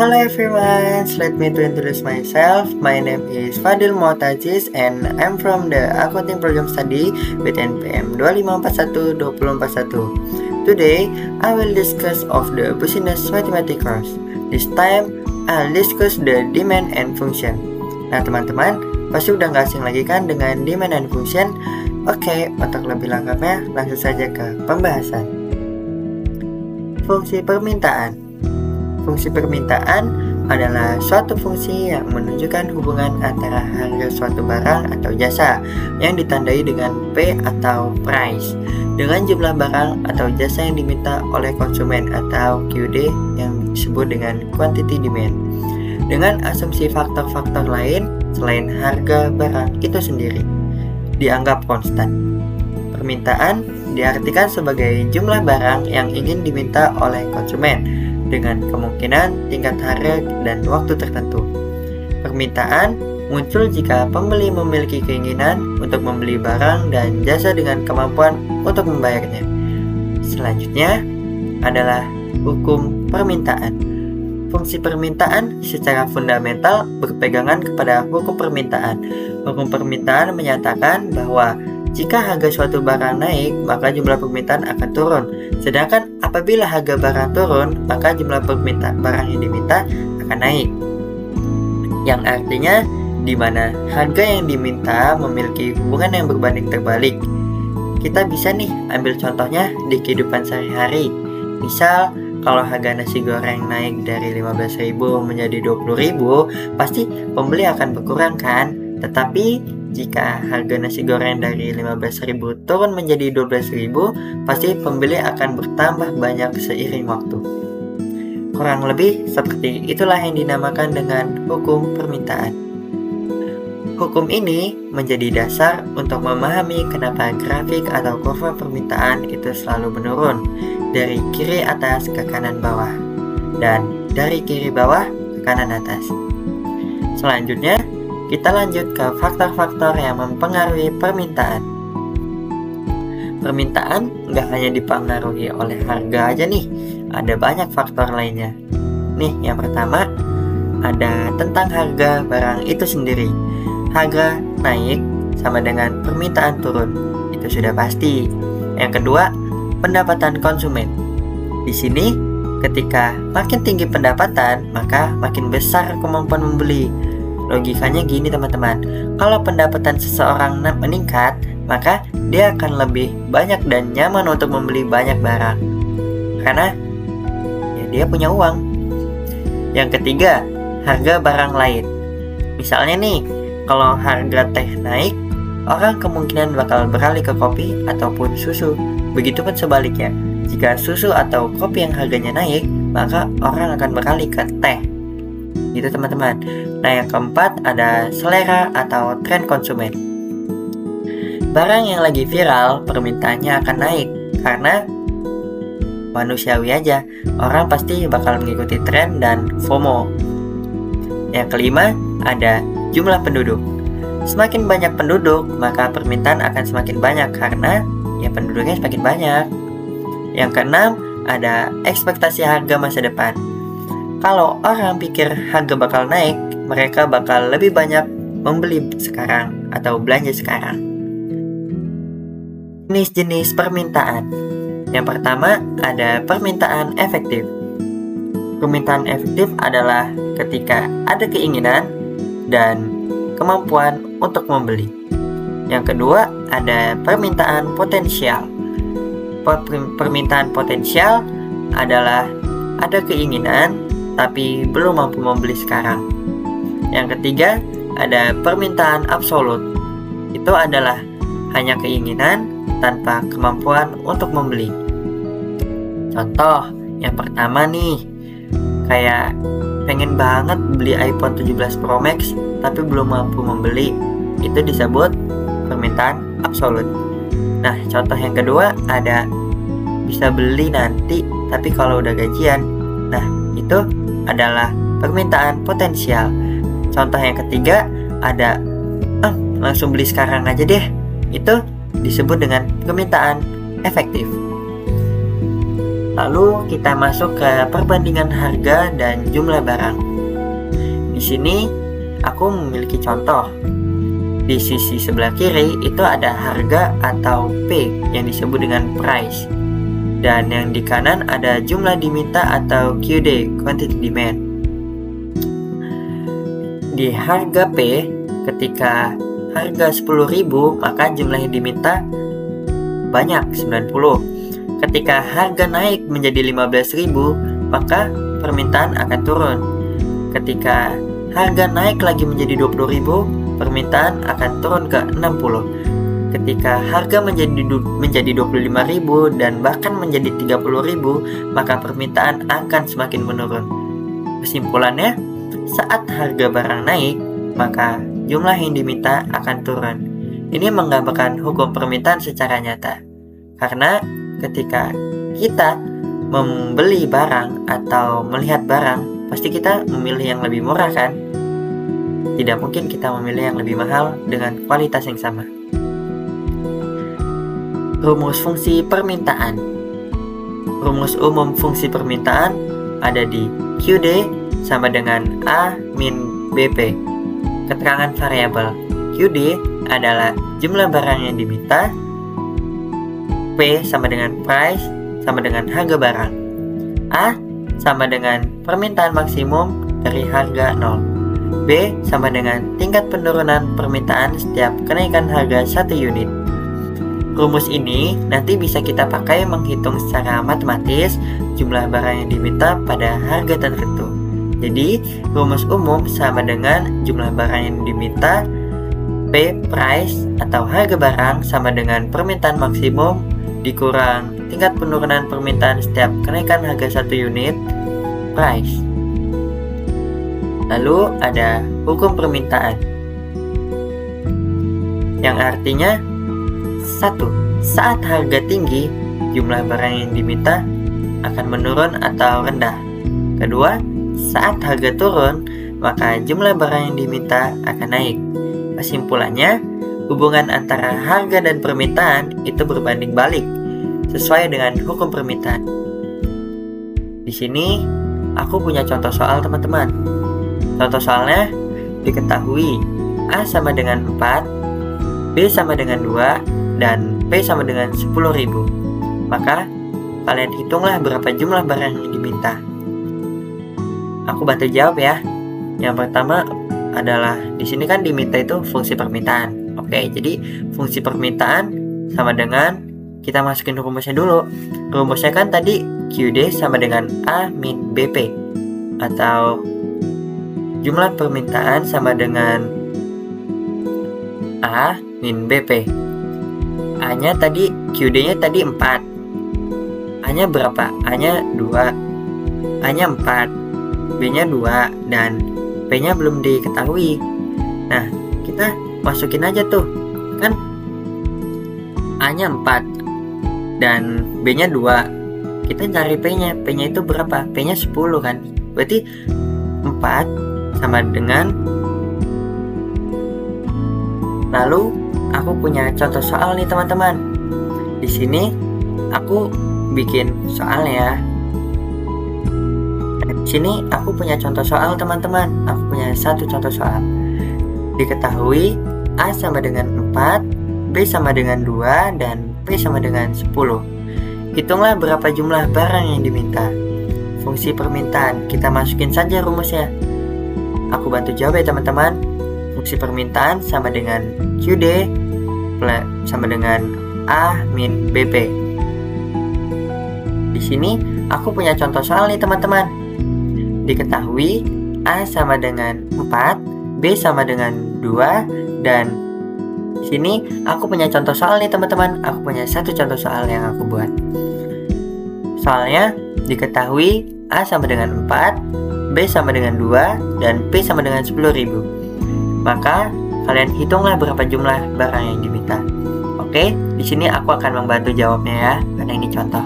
Hello everyone, let me to introduce myself. My name is Fadil Mu'tajiz and I'm from the Accounting Program Study with NPM 2541-2041. Today, I will discuss of the Business Mathematics course. This time, I'll discuss the demand and function. Nah teman-teman, pasti udah gak asing lagi kan dengan demand and function? Oke, untuk lebih lengkapnya langsung saja ke pembahasan. Fungsi permintaan. Fungsi permintaan adalah suatu fungsi yang menunjukkan hubungan antara harga suatu barang atau jasa yang ditandai dengan P atau price dengan jumlah barang atau jasa yang diminta oleh konsumen atau QD yang disebut dengan quantity demand dengan asumsi faktor-faktor lain selain harga barang itu sendiri dianggap konstan. Permintaan diartikan sebagai jumlah barang yang ingin diminta oleh konsumen dengan kemungkinan tingkat harga dan waktu tertentu. Permintaan muncul jika pembeli memiliki keinginan untuk membeli barang dan jasa dengan kemampuan untuk membayarnya. Selanjutnya adalah hukum permintaan. Fungsi permintaan secara fundamental berpegangan kepada hukum permintaan. Hukum permintaan menyatakan bahwa jika harga suatu barang naik, maka jumlah permintaan akan turun. Sedangkan apabila harga barang turun, maka jumlah permintaan barang yang diminta akan naik. Yang artinya, di mana harga yang diminta memiliki hubungan yang berbanding terbalik. Kita bisa nih ambil contohnya di kehidupan sehari-hari. Misal, kalau harga nasi goreng naik dari 15.000 menjadi 20.000, pasti pembeli akan berkurang kan? Tetapi jika harga nasi goreng dari 15.000 turun menjadi 12.000, pasti pembeli akan bertambah banyak seiring waktu. Kurang lebih seperti itulah yang dinamakan dengan hukum permintaan. Hukum ini menjadi dasar untuk memahami kenapa grafik atau kurva permintaan itu selalu menurun dari kiri atas ke kanan bawah dan dari kiri bawah ke kanan atas. Selanjutnya, kita lanjut ke faktor-faktor yang mempengaruhi permintaan. Permintaan nggak hanya dipengaruhi oleh harga aja nih, ada banyak faktor lainnya. Nih, yang pertama ada tentang harga barang itu sendiri. Harga naik sama dengan permintaan turun, itu sudah pasti. Yang kedua, pendapatan konsumen. Di sini, ketika makin tinggi pendapatan, maka makin besar kemampuan membeli. Logikanya gini teman-teman, kalau pendapatan seseorang meningkat, maka dia akan lebih banyak dan nyaman untuk membeli banyak barang karena ya dia punya uang. Yang ketiga, harga barang lain. Misalnya nih, kalau harga teh naik, orang kemungkinan bakal beralih ke kopi ataupun susu. Begitupun sebaliknya, jika susu atau kopi yang harganya naik, maka orang akan beralih ke teh. Gitu teman-teman. Nah, yang keempat ada selera atau tren konsumen. Barang yang lagi viral, permintaannya akan naik karena manusiawi aja, orang pasti bakal mengikuti tren dan FOMO. Yang kelima ada jumlah penduduk. Semakin banyak penduduk, maka permintaan akan semakin banyak karena ya penduduknya semakin banyak. Yang keenam ada ekspektasi harga masa depan. Kalau orang pikir harga bakal naik, mereka bakal lebih banyak membeli sekarang atau belanja sekarang. Jenis-jenis permintaan. Yang pertama ada permintaan efektif. Permintaan efektif adalah ketika ada keinginan dan kemampuan untuk membeli. Yang kedua ada permintaan potensial. Permintaan potensial adalah ada keinginan tapi belum mampu membeli sekarang. Yang ketiga, ada permintaan absolut. Itu adalah hanya keinginan tanpa kemampuan untuk membeli. Contoh, yang pertama nih, kayak pengen banget beli iPhone 17 Pro Max tapi belum mampu membeli. Itu disebut permintaan absolut. Nah, contoh yang kedua ada bisa beli nanti tapi kalau udah gajian. Nah, itu adalah permintaan potensial. Contoh yang ketiga ada langsung beli sekarang aja deh. Itu disebut dengan permintaan efektif. Lalu kita masuk ke perbandingan harga dan jumlah barang. Di sini aku memiliki contoh. Di sisi sebelah kiri itu ada harga atau P yang disebut dengan price. Dan yang di kanan ada jumlah diminta atau QD, quantity demand. Di harga P, ketika harga 10.000 maka jumlah yang diminta banyak, 90. Ketika harga naik menjadi 15.000 maka permintaan akan turun. Ketika harga naik lagi menjadi 20.000, permintaan akan turun ke 60. Ketika harga menjadi 25.000 dan bahkan menjadi 30.000, maka permintaan akan semakin menurun. Kesimpulannya, saat harga barang naik, maka jumlah yang diminta akan turun. Ini menggambarkan hukum permintaan secara nyata. Karena ketika kita membeli barang atau melihat barang, pasti kita memilih yang lebih murah kan? Tidak mungkin kita memilih yang lebih mahal dengan kualitas yang sama. Rumus fungsi permintaan. Rumus umum fungsi permintaan ada di QD sama dengan A min BP. Keterangan variabel QD adalah jumlah barang yang diminta, P sama dengan price sama dengan harga barang, A sama dengan permintaan maksimum dari harga 0, B sama dengan tingkat penurunan permintaan setiap kenaikan harga 1 unit. Rumus ini nanti bisa kita pakai menghitung secara matematis jumlah barang yang diminta pada harga tertentu. Jadi, rumus umum sama dengan jumlah barang yang diminta, P price atau harga barang sama dengan permintaan maksimum dikurang tingkat penurunan permintaan setiap kenaikan harga 1 unit, price. Lalu ada hukum permintaan yang artinya 1. Saat harga tinggi, jumlah barang yang diminta akan menurun atau rendah. Kedua, saat harga turun, maka jumlah barang yang diminta akan naik. Kesimpulannya, hubungan antara harga dan permintaan itu berbanding balik sesuai dengan hukum permintaan. Di sini aku punya contoh soal teman-teman. Contoh soalnya diketahui A sama dengan 4, B sama dengan 2, dan P sama dengan 10.000. Maka kalian hitunglah berapa jumlah barang yang diminta. Aku bantu jawab ya. Yang pertama adalah di sini kan diminta itu fungsi permintaan. Oke, jadi fungsi permintaan sama dengan kita masukin rumusnya dulu. Rumusnya kan tadi QD sama dengan A min BP, atau jumlah permintaan sama dengan A min BP. A-nya tadi, QD-nya tadi 4. A-nya berapa? A-nya 2. A-nya 4. B-nya 2. Dan P-nya belum diketahui. Nah, kita masukin aja tuh. Kan A-nya 4 dan B-nya 2. Kita cari P-nya. P-nya itu berapa? P-nya 10 kan? Berarti 4 sama dengan, lalu aku punya contoh soal nih teman-teman. Di sini aku bikin soal ya. Di sini aku punya contoh soal teman-teman. Aku punya satu contoh soal. Diketahui A sama dengan 4, B sama dengan 2, dan P sama dengan 10. Hitunglah berapa jumlah barang yang diminta. Fungsi permintaan, kita masukin saja rumusnya. Aku bantu jawab ya teman-teman. Fungsi permintaan sama dengan QD sama dengan A min BP. Di sini aku punya contoh soal nih teman-teman. Diketahui A sama dengan 4, B sama dengan 2, dan di sini aku punya contoh soal nih teman-teman. Aku punya satu contoh soal yang aku buat. Soalnya diketahui A sama dengan 4, B sama dengan 2, dan P sama dengan 10.000. Maka kalian hitunglah berapa jumlah barang yang diminta. Oke, di sini aku akan membantu jawabnya ya, karena ini contoh.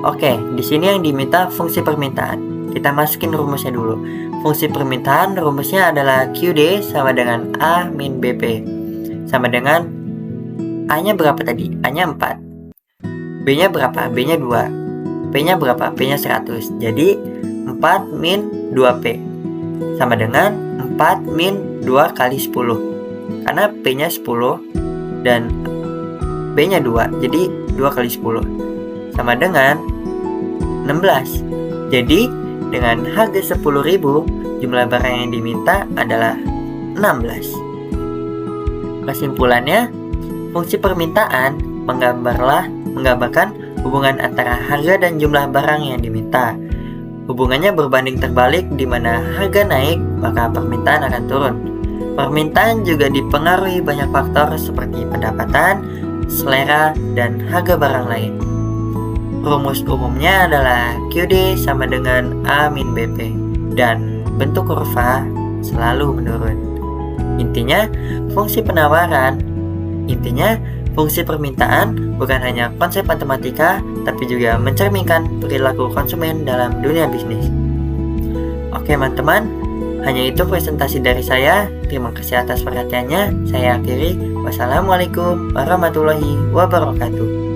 Oke, di sini yang diminta fungsi permintaan. Kita masukin rumusnya dulu. Fungsi permintaan rumusnya adalah QD sama dengan A min BP. Sama dengan A-nya berapa tadi? A-nya 4. B-nya berapa? B-nya 2. P-nya berapa? P-nya 100. Jadi 4 min 2P sama dengan 4 min 2 kali 10. Karena P-nya 10 dan B-nya 2, jadi 2 kali 10 sama dengan 16. Jadi dengan harga 10.000, jumlah barang yang diminta adalah 16. Kesimpulannya, fungsi permintaan menggambarkan hubungan antara harga dan jumlah barang yang diminta. Hubungannya berbanding terbalik, di mana harga naik, maka permintaan akan turun. Permintaan juga dipengaruhi banyak faktor seperti pendapatan, selera, dan harga barang lain. Rumus umumnya adalah QD sama dengan A min BP, dan bentuk kurva selalu menurun. Intinya, fungsi permintaan bukan hanya konsep matematika, tapi juga mencerminkan perilaku konsumen dalam dunia bisnis. Oke teman-teman, hanya itu presentasi dari saya. Terima kasih atas perhatiannya. Saya akhiri. Wassalamualaikum warahmatullahi wabarakatuh.